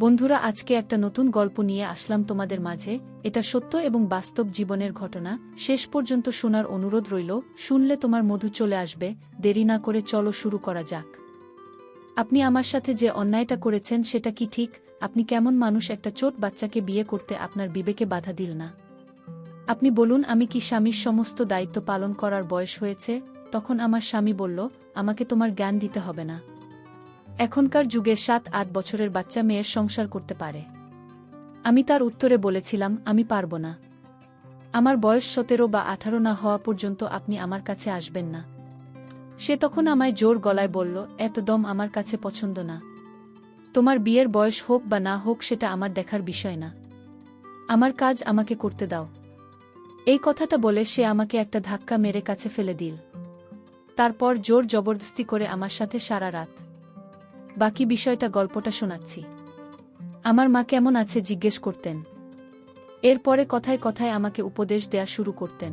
বন্ধুরা, আজকে একটা নতুন গল্প নিয়ে আসলাম তোমাদের মাঝে। এটা সত্য এবং বাস্তব জীবনের ঘটনা। শেষ পর্যন্ত শোনার অনুরোধ রইল। শুনলে তোমার মধু চলে আসবে। দেরি না করে চলো শুরু করা যাক। আপনি আমার সাথে যে অন্যায়টা করেছেন সেটা কি ঠিক? আপনি কেমন মানুষ, একটা ছোট বাচ্চাকে বিয়ে করতে আপনার বিবেকে বাধা দিল না? আপনি বলুন, আমি কি স্বামীর সমস্ত দায়িত্ব পালন করার বয়স হয়েছে? তখন আমার স্বামী বলল, আমাকে তোমার জ্ঞান দিতে হবে না। এখনকার যুগে 7-8 বছরের বাচ্চা মেয়ের সংসার করতে পারে। আমি তার উত্তরে বলেছিলাম, আমি পারব না। আমার বয়স 17 বা 18 না হওয়া পর্যন্ত আপনি আমার কাছে আসবেন না। সে তখন আমায় জোর গলায় বলল, এত দম আমার কাছে পছন্দ না। তোমার বিয়ের বয়স হোক বা না হোক সেটা আমার দেখার বিষয় না। আমার কাজ আমাকে করতে দাও। এই কথাটা বলে সে আমাকে একটা ধাক্কা মেরে কাছে ফেলে দিল। তারপর জোর জবরদস্তি করে আমার সাথে সারা রাত। বাকি বিষয়টা গল্পটা শোনাচ্ছি। আমার মা কেমন আছে জিজ্ঞেস করতেন। এরপরে কথায় কথায় আমাকে উপদেশ দেয়া শুরু করতেন,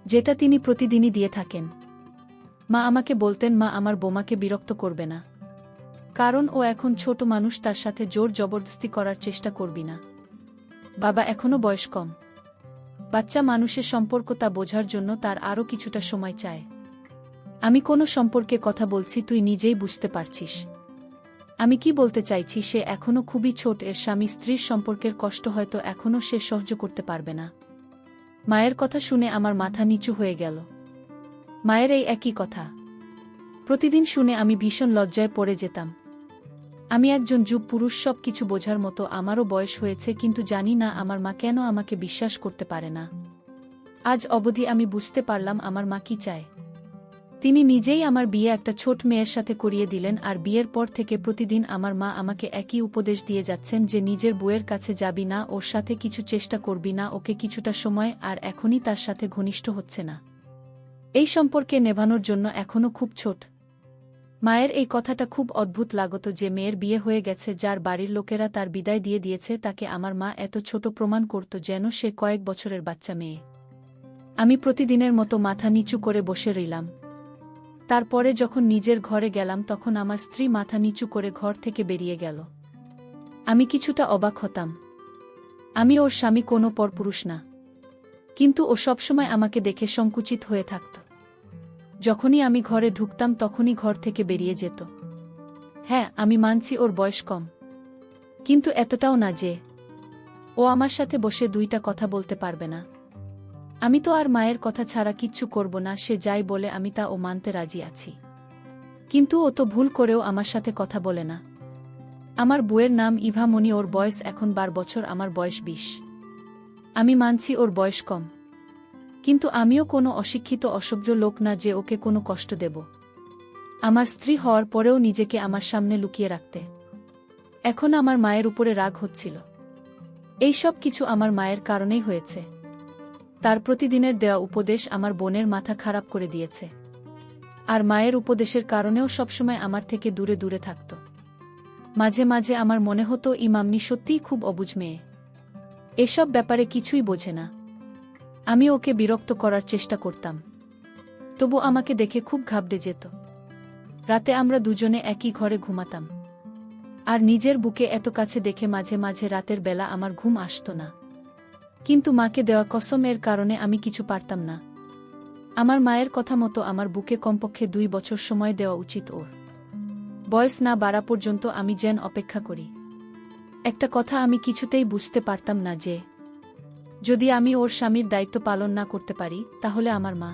যেটা তিনি প্রতিদিনই দিয়ে থাকেন। মা আমাকে বলতেন, মা আমার বোমাকে বিরক্ত করবে না, কারণ ও এখন ছোট মানুষ, তার সাথে জোর জবরদস্তি করার চেষ্টা করবি না। বাবা এখনো বয়স কম, বাচ্চা মানুষের সম্পর্ক তা বোঝার জন্য তার আরও কিছুটা সময় চায়। আমি কোনো সম্পর্কে কথা বলছি, তুই নিজেই বুঝতে পারছিস আমি কি বলতে চাইছি। সে এখনও খুবই ছোট, এর স্বামী স্ত্রীর সম্পর্কের কষ্ট হয়তো এখনও সে সহ্য করতে পারবে না। মায়ের কথা শুনে আমার মাথা নিচু হয়ে গেল। মায়ের এই একই কথা প্রতিদিন শুনে আমি ভীষণ লজ্জায় পড়ে যেতাম। আমি একজন যুব পুরুষ, সব কিছু বোঝার মতো আমারও বয়স হয়েছে, কিন্তু জানি না আমার মা কেন আমাকে বিশ্বাস করতে পারে না। আজ অবধি আমি বুঝতে পারলাম আমার মা কি চায়। তিনি নিজেই আমার বিয়ে একটা ছোট মেয়ের সাথে করিয়ে দিলেন, আর বিয়ের পর থেকে প্রতিদিন আমার মা আমাকে একই উপদেশ দিয়ে যাচ্ছেন যে নিজের বউয়ের কাছে যাবি না, ওর সাথে কিছু চেষ্টা করবি না, ওকে কিছুটা সময়, আর এখনই তার সাথে ঘনিষ্ঠ হচ্ছে না। এই সম্পর্কে নেভানোর জন্য এখনও খুব ছোট। মায়ের এই কথাটা খুব অদ্ভুত লাগত যে মেয়ের বিয়ে হয়ে গেছে, যার বাড়ির লোকেরা তার বিদায় দিয়ে দিয়েছে, তাকে আমার মা এত ছোট প্রমাণ করত যেন সে কয়েক বছরের বাচ্চা মেয়ে। আমি প্রতিদিনের মতো মাথা নিচু করে বসে রইলাম। তারপরে যখন নিজের ঘরে গেলাম তখন আমার স্ত্রী মাথা নিচু করে ঘর থেকে বেরিয়ে গেল। আমি কিছুটা অবাক হতাম। আমি ওর স্বামী, কোনো পরপুরুষ না, কিন্তু ও সবসময় আমাকে দেখে সংকুচিত হয়ে থাকত। যখনই আমি ঘরে ঢুকতাম তখনই ঘর থেকে বেরিয়ে যেত। হ্যাঁ, আমি মানছি ওর বয়স কম, কিন্তু এতটাও না যে ও আমার সাথে বসে দুইটা কথা বলতে পারবে না। আমি তো আর মায়ের কথা ছাড়া কিচ্ছু করব না, সে যাই বলে আমি তা ও মানতে রাজি আছি। কিন্তু ও তো ভুল করেও আমার সাথে কথা বলে না। আমার বউয়ের নাম ইভা মনি, ওর বয়স এখন 12 বছর, আমার বয়স 20। আমি মানছি ওর বয়স কম, কিন্তু আমিও কোনো অশিক্ষিত অসভ্য লোক না যে ওকে কোনো কষ্ট দেব। আমার স্ত্রী হওয়ার পরেও নিজেকে আমার সামনে লুকিয়ে রাখতে এখন আমার মায়ের উপরে রাগ হচ্ছিল। এই সব কিছু আমার মায়ের কারণেই হয়েছে। তার প্রতিদিনের দেওয়া উপদেশ আমার বোনের মাথা খারাপ করে দিয়েছে, আর মায়ের উপদেশের কারণেও সবসময় আমার থেকে দূরে দূরে থাকত। মাঝে মাঝে আমার মনে হতো ইমামনি সত্যিই খুব অবুঝ মেয়ে, এসব ব্যাপারে কিছুই বোঝে না। আমি ওকে বিরক্ত করার চেষ্টা করতাম, তবু আমাকে দেখে খুব ঘাবড়ে যেত। রাতে আমরা দুজনে একই ঘরে ঘুমাতাম, আর নিজের বুকে এত কাছে দেখে মাঝে মাঝে রাতের বেলা আমার ঘুম আসত না। কিন্তু মাকে দেওয়া কসম, এর কারণে আমি কিছু পারতাম না। আমার মায়ের কথা মতো আমার বুকে কমপক্ষে 2 বছর সময় দেওয়া উচিত। ওর বয়স না বাড়া পর্যন্ত আমি যেন অপেক্ষা করি। একটা কথা আমি কিছুতেই বুঝতে পারতাম না যে যদি আমি ওর স্বামীর দায়িত্ব পালন না করতে পারি, তাহলে আমার মা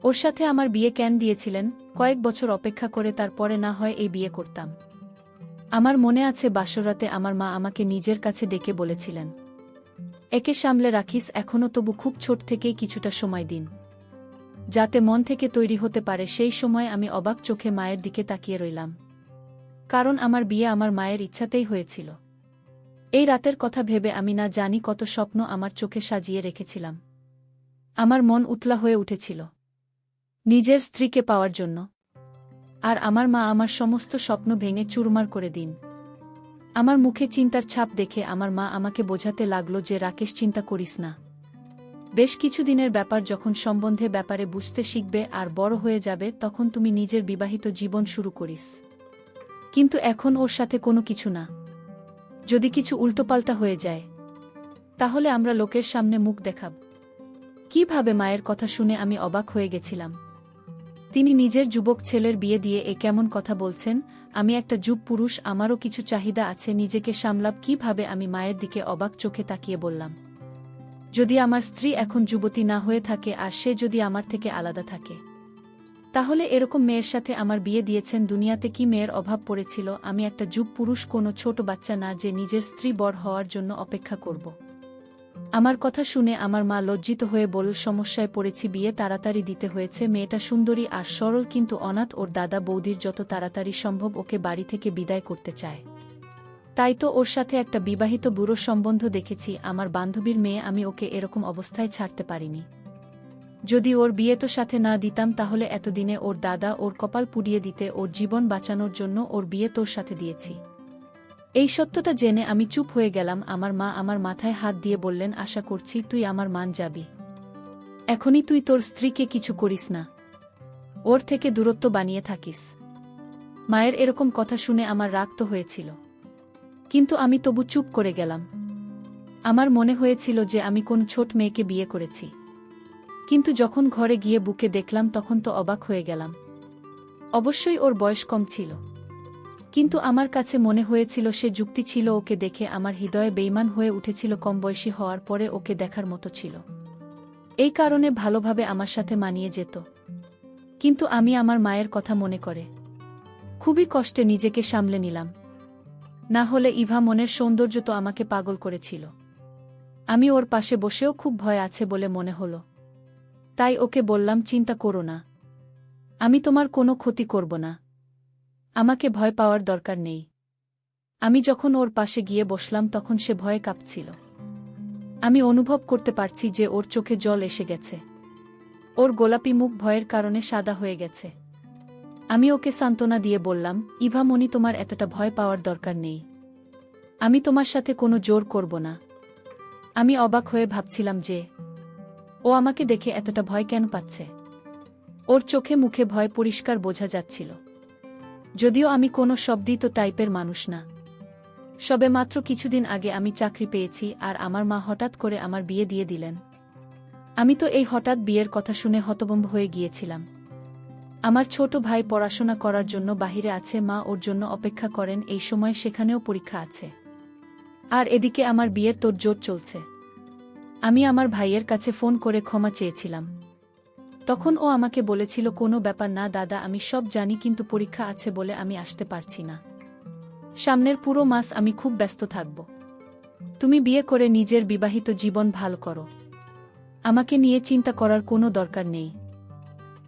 ওর সাথে আমার বিয়ে কেন দিয়েছিলেন। কয়েক বছর অপেক্ষা করে তারপরে না হয় এই বিয়ে করতাম। আমার মনে আছে বাসরাতে আমার মা আমাকে নিজের কাছে ডেকে বলেছিলেন, একে সামলে রাখিস, এখনও তবু খুব ছোট থেকেই কিছুটা সময় দিন, যাতে মন থেকে তৈরি হতে পারে। সেই সময় আমি অবাক চোখে মায়ের দিকে তাকিয়ে রইলাম, কারণ আমার বিয়ে আমার মায়ের ইচ্ছাতেই হয়েছিল। এই রাতের কথা ভেবে আমি না জানি কত স্বপ্ন আমার চোখে সাজিয়ে রেখেছিলাম। আমার মন উতলা হয়ে উঠেছিল নিজের স্ত্রীকে পাওয়ার জন্য, আর আমার মা আমার সমস্ত স্বপ্ন ভেঙে চুরমার করে দিন। আমার মুখে চিন্তার ছাপ দেখে আমার মা আমাকে বোঝাতে লাগল যে রাকেশ, চিন্তা করিস না। বেশ কিছুদিনের ব্যাপার, যখন সম্বন্ধে ব্যাপারে বুঝতে শিখবে আর বড় হয়ে যাবে তখন তুমি নিজের বিবাহিত জীবন শুরু করিস। কিন্তু এখন ওর সাথে কোনো কিছু না। যদি কিছু উল্টোপাল্টা হয়ে যায় তাহলে আমরা লোকের সামনে মুখ দেখাব কিভাবে? মায়ের কথা শুনে আমি অবাক হয়ে গেছিলাম। তিনি নিজের যুবক ছেলের বিয়ে দিয়ে এ কেমন কথা বলছেন? আমি একটা যুব পুরুষ, আমারও কিছু চাহিদা আছে, নিজেকে সামলাব কিভাবে? আমি মায়ের দিকে অবাক চোখে তাকিয়ে বললাম, যদি আমার স্ত্রী এখন যুবতী না হয়ে থাকে আর সে যদি আমার থেকে আলাদা থাকে, তাহলে এরকম মেয়ের সাথে আমার বিয়ে দিয়েছেন? দুনিয়াতে কি মেয়ের অভাব পড়েছিল? আমি একটা যুব পুরুষ, কোনো ছোট বাচ্চা না যে নিজের স্ত্রী বড় হওয়ার জন্য অপেক্ষা করব। আমার কথা শুনে আমার মা লজ্জিত হয়ে বলল, সমস্যায় পড়েছি, বিয়ে তাড়াতাড়ি দিতে হয়েছে। মেয়েটা সুন্দরী আর সরল, কিন্তু অনাথ। ওর দাদা বৌদির যত তাড়াতাড়ি সম্ভব ওকে বাড়ি থেকে বিদায় করতে চায়। তাই তো ওর সাথে একটা বিবাহিত বুড়ো সম্বন্ধ দেখেছি, আমার বান্ধবীর মেয়ে। আমি ওকে এরকম অবস্থায় ছাড়তে পারিনি। যদি ওর বিয়ে তো সাথে না দিতাম তাহলে এতদিনে ওর দাদা ওর কপাল পুড়িয়ে দিতে। ওর জীবন বাঁচানোর জন্য ওর বিয়ে তোর সাথে দিয়েছি। এই সত্যটা জেনে আমি চুপ হয়ে গেলাম। আমার মা আমার মাথায় হাত দিয়ে বললেন, আশা করছি তুই আমার মান যাবি। এখনই তুই তোর স্ত্রীকে কিছু করিস না, ওর থেকে দূরত্ব বানিয়ে থাকিস। মায়ের এরকম কথা শুনে আমার রাগ তো হয়েছিল, কিন্তু আমি তবু চুপ করে গেলাম। আমার মনে হয়েছিল যে আমি কোন ছোট মেয়েকে বিয়ে করেছি, কিন্তু যখন ঘরে গিয়ে বুকে দেখলাম তখন তো অবাক হয়ে গেলাম। অবশ্যই ওর বয়স কম ছিল, কিন্তু আমার কাছে মনে হয়েছিল সে যুক্তি ছিল। ওকে দেখে আমার হৃদয়ে বেইমান হয়ে উঠেছিল। কম বয়সী হওয়ার পরে ওকে দেখার মতো ছিল, এই কারণে ভালোভাবে আমার সাথে মানিয়ে যেত। কিন্তু আমি আমার মায়ের কথা মনে করে খুবই কষ্টে নিজেকে সামলে নিলাম। না হলে ইভা মনের সৌন্দর্য তো আমাকে পাগল করেছিল। আমি ওর পাশে বসেও খুব ভয় আছে বলে মনে হলো, তাই ওকে বললাম, চিন্তা করো না, আমি তোমার কোনো ক্ষতি করব না, আমাকে ভয় পাওয়ার দরকার নেই। আমি যখন ওর পাশে গিয়ে বসলাম তখন সে ভয়ে কাঁপছিল। আমি অনুভব করতে পারছি যে ওর চোখে জল এসে গেছে, ওর গোলাপি মুখ ভয়ের কারণে সাদা হয়ে গেছে। আমি ওকে সান্ত্বনা দিয়ে বললাম, ইভা মনি, তোমার এতটা ভয় পাওয়ার দরকার নেই, আমি তোমার সাথে কোনো জোর করব না। আমি অবাক হয়ে ভাবছিলাম যে ও আমাকে দেখে এতটা ভয় কেন পাচ্ছে। ওর চোখে মুখে ভয় পরিষ্কার বোঝা যাচ্ছিল, যদিও আমি কোনো শব্দিত টাইপের মানুষ না। সবে মাত্র কিছুদিন আগে আমি চাকরি পেয়েছি আর আমার মা হঠাৎ করে আমার বিয়ে দিয়ে দিলেন। আমি তো এই হঠাৎ বিয়ের কথা শুনে হতভম্ব হয়ে গিয়েছিলাম। আমার ছোট ভাই পড়াশোনা করার জন্য বাহিরে আছে, মা ওর জন্য অপেক্ষা করেন, এই সময় সেখানেও পরীক্ষা আছে। আর এদিকে আমার বিয়ের তোড়জোড় চলছে। আমি আমার ভাইয়ের কাছে ফোন করে ক্ষমা চেয়েছিলাম। তখন ও আমাকে বলেছিল, কোনো ব্যাপার না দাদা, আমি সব জানি, কিন্তু পরীক্ষা আছে বলে আমি আসতে পারছি না। সামনের পুরো মাস আমি খুব ব্যস্ত থাকব। তুমি বিয়ে করে নিজের বিবাহিত জীবন ভালো করো, আমাকে নিয়ে চিন্তা করার কোনো দরকার নেই।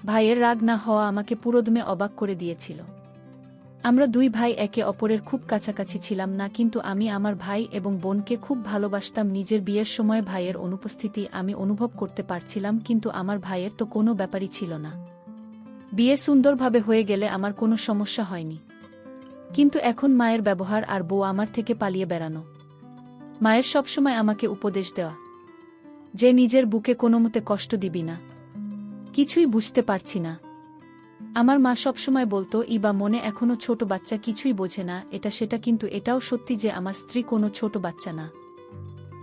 ভাইয়ের রাগ না হওয়া আমাকে পুরোদমে অবাক করে দিয়েছিল। আমরা দুই ভাই একে অপরের খুব কাছাকাছি ছিলাম না, কিন্তু আমি আমার ভাই এবং বোনকে খুব ভালোবাসতাম। নিজের বিয়ের সময় ভাইয়ের অনুপস্থিতি আমি অনুভব করতে পারছিলাম, কিন্তু আমার ভাইয়ের তো কোনো ব্যাপারই ছিল না। বিয়ে সুন্দরভাবে হয়ে গেলে আমার কোনো সমস্যা হয়নি, কিন্তু এখন মায়ের ব্যবহার আর বউ আমার থেকে পালিয়ে বেড়ানো। মায়ের সবসময় আমাকে উপদেশ দেওয়া যে নিজের বুকে কোনোমতে কষ্ট দিবি না, কিছুই বুঝতে পারছি না। আমার মা সবসময় বলতো, ইবা মনে এখনো ছোট বাচ্চা, কিছুই বোঝে না, এটা সেটা, কিন্তু এটাও সত্যি যে আমার স্ত্রী কোনো ছোট বাচ্চা না,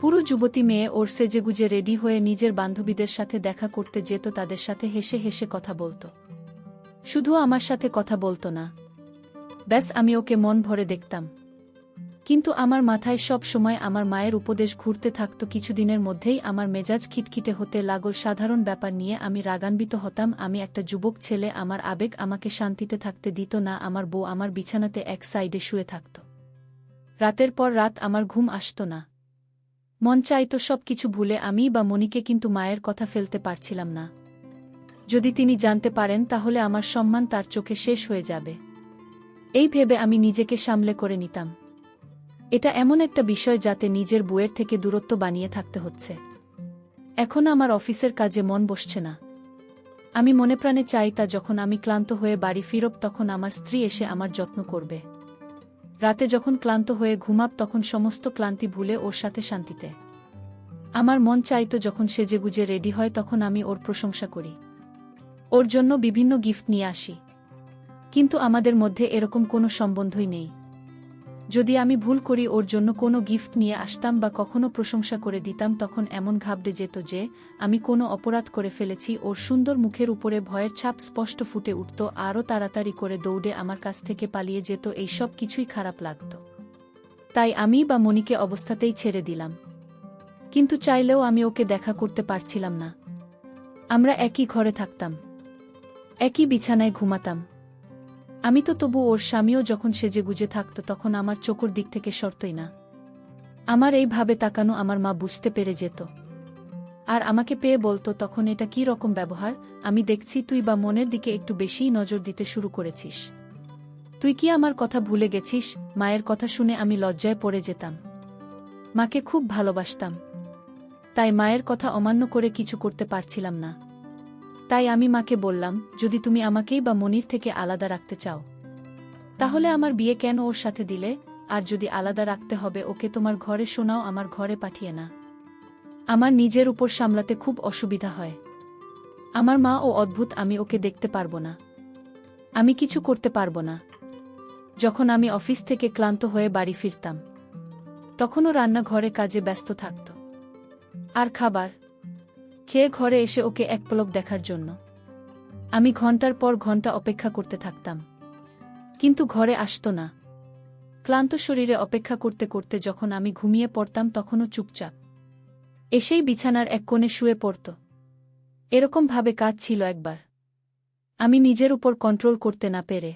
পুরো যুবতী মেয়ে। ওর সেজেগুজে রেডি হয়ে নিজের বান্ধবীদের সাথে দেখা করতে যেত, তাদের সাথে হেসে হেসে কথা বলতো। শুধু আমার সাথে কথা বলতো না, ব্যাস আমি ওকে মন ভরে দেখতাম। কিন্তু আমার মাথায় সব সময় আমার মায়ের উপদেশ ঘুরতে থাকত। কিছুদিনের মধ্যেই আমার মেজাজ খিটখিটে হতে লাগল। সাধারণ ব্যাপার নিয়ে আমি রাগান্বিত হতাম। আমি একটা যুবক ছেলে, আমার আবেগ আমাকে শান্তিতে থাকতে দিত না। আমার বউ আমার বিছানাতে এক সাইডে শুয়ে থাকত। রাতের পর রাত আমার ঘুম আসত না, মন চাইত সব কিছু ভুলে আমি বা মনিকে, কিন্তু মায়ের কথা ফেলতে পারছিলাম না। যদি তিনি জানতে পারেন তাহলে আমার সম্মান তার চোখে শেষ হয়ে যাবে, এই ভেবে আমি নিজেকে সামলে করে নিতাম। এটা এমন একটা বিষয় যাতে নিজের বউয়ের থেকে দূরত্ব বানিয়ে থাকতে হচ্ছে। এখন আমার অফিসের কাজে মন বসছে না। আমি মনে প্রাণে চাই তা যখন আমি ক্লান্ত হয়ে বাড়ি ফিরব তখন আমার স্ত্রী এসে আমার যত্ন করবে। রাতে যখন ক্লান্ত হয়ে ঘুমাব তখন সমস্ত ক্লান্তি ভুলে ওর সাথে শান্তিতে। আমার মন চাইতো যখন সেজেগুজে রেডি হয় তখন আমি ওর প্রশংসা করি, ওর জন্য বিভিন্ন গিফট নিয়ে আসি। কিন্তু আমাদের মধ্যে এরকম কোনো সম্বন্ধই নেই। যদি আমি ভুল করি ওর জন্য কোনো গিফট নিয়ে আসতাম বা কখনো প্রশংসা করে দিতাম তখন এমন ঘাবড়ে যেত যে আমি কোনো অপরাধ করে ফেলেছি। ওর সুন্দর মুখের উপরে ভয়ের ছাপ স্পষ্ট ফুটে উঠত, আরও তাড়াতাড়ি করে দৌড়ে আমার কাছ থেকে পালিয়ে যেত। এই সব কিছুই খারাপ লাগত। তাই আমি বা মনিকে অবস্থাতেই ছেড়ে দিলাম। কিন্তু চাইলেও আমি ওকে দেখা করতে পারছিলাম না। আমরা একই ঘরে থাকতাম, একই বিছানায় ঘুমাতাম। আমি তো তবু ওর স্বামীও যখন সেজেগুজে থাকত তখন আমার চোখের দিক থেকে সরতই না। আমার এইভাবে তাকানো আমার মা বুঝতে পেরে যেত আর আমাকে পেয়ে বলতো, তখন এটা কী রকম ব্যবহার? আমি দেখছি তুই বা মনের দিকে একটু বেশিই নজর দিতে শুরু করেছিস। তুই কি আমার কথা ভুলে গেছিস? মায়ের কথা শুনে আমি লজ্জায় পড়ে যেতাম। মাকে খুব ভালোবাসতাম, তাই মায়ের কথা অমান্য করে কিছু করতে পারছিলাম না। তাই আমি মাকে বললাম, যদি তুমি আমাকেই বা মনির থেকে আলাদা রাখতে চাও তাহলে আমার বিয়ে কেন ওর সাথে দিলে? আর যদি আলাদা রাখতে হবে ওকে তোমার ঘরে শোনাও, আমার ঘরে পাঠিয়ে না। আমার নিজের উপর সামলাতে খুব অসুবিধা হয়। আমার মা ও অদ্ভুত, আমি ওকে দেখতে পারবো না, আমি কিছু করতে পারবো না। যখন আমি অফিস থেকে ক্লান্ত হয়ে বাড়ি ফিরতাম তখনও রান্নাঘরে কাজে ব্যস্ত থাকত। আর খাবার খেয়ে ঘরে এসে ওকে এক পলক দেখার জন্য আমি ঘন্টার পর ঘন্টা অপেক্ষা করতে থাকতাম, কিন্তু ঘরে আসতো না। ক্লান্ত শরীরে অপেক্ষা করতে করতে যখন আমি ঘুমিয়ে পড়তাম তখনও চুপচাপ এসেই বিছানার এক কোণে শুয়ে পড়ত। এরকমভাবে কাজ ছিল একবার। আমি নিজের উপর কন্ট্রোল করতে না পেরে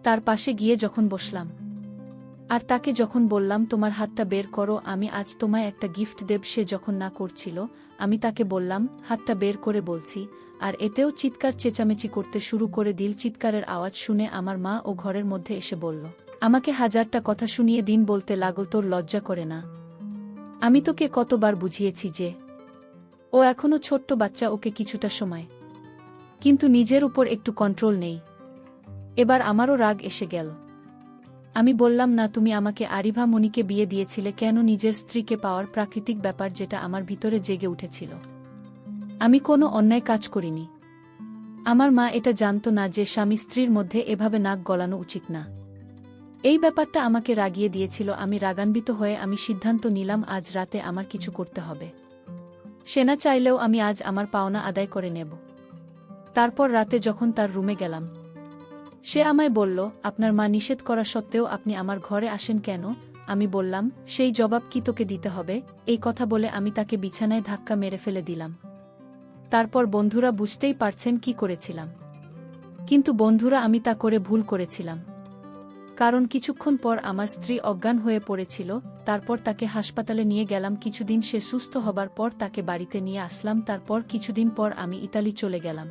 তার পাশে গিয়ে যখন বসলাম আর তাকে যখন বললাম, তোমার হাতটা বের করো, আমি আজ তোমায় একটা গিফট দেব, সে যখন না করছিল আমি তাকে বললাম, হাতটা বের করে বলছি, আর এতেও চিৎকার চেঁচামেচি করতে শুরু করে দিল। চিৎকারের আওয়াজ শুনে আমার মা ও ঘরের মধ্যে এসে বলল, আমাকে হাজারটা কথা শুনিয়ে দিন বলতে লাগল, তোর লজ্জা করে না? আমি তোকে কতবার বুঝিয়েছি যে ও এখনো ছোট্ট বাচ্চা, ওকে কিছুটা সময়, কিন্তু নিজের উপর একটু কন্ট্রোল নেই। এবার আমারও রাগ এসে গেল। আমি বললাম, না, তুমি আমাকে আরিভা মনিকে বিয়ে দিয়েছিলে কেন? নিজের স্ত্রীকে পাওয়ার প্রাকৃতিক ব্যাপার যেটা আমার ভিতরে জেগে উঠেছিল। আমি কোনো অন্যায় কাজ করিনি। আমার মা এটা জানত না যে স্বামী স্ত্রীর মধ্যে এভাবে নাক গলানো উচিত না। এই ব্যাপারটা আমাকে রাগিয়ে দিয়েছিল। আমি রাগান্বিত হয়ে আমি সিদ্ধান্ত নিলাম আজ রাতে আমার কিছু করতে হবে। সে না চাইলেও আমি আজ আমার পাওনা আদায় করে নেব। তারপর রাতে যখন তার রুমে গেলাম সে আমায় বলল, আপনার মা নিষেধ করা সত্ত্বেও আপনি আমার ঘরে আসেন কেন? আমি বললাম, সেই জবাব কি তোকে দিতে হবে? এই কথা বলে আমি তাকে বিছানায় ধাক্কা মেরে ফেলে দিলাম। তারপর বন্ধুরা বুঝতেই পারছেন কি করেছিলাম। কিন্তু বন্ধুরা, আমি তা করে ভুল করেছিলাম। কারণ কিছুক্ষণ পর আমার স্ত্রী অজ্ঞান হয়ে পড়েছিল। তারপর তাকে হাসপাতালে নিয়ে গেলাম। কিছুদিন সে সুস্থ হবার পর তাকে বাড়িতে নিয়ে আসলাম। তারপর কিছুদিন পর আমি ইতালি চলে গেলাম।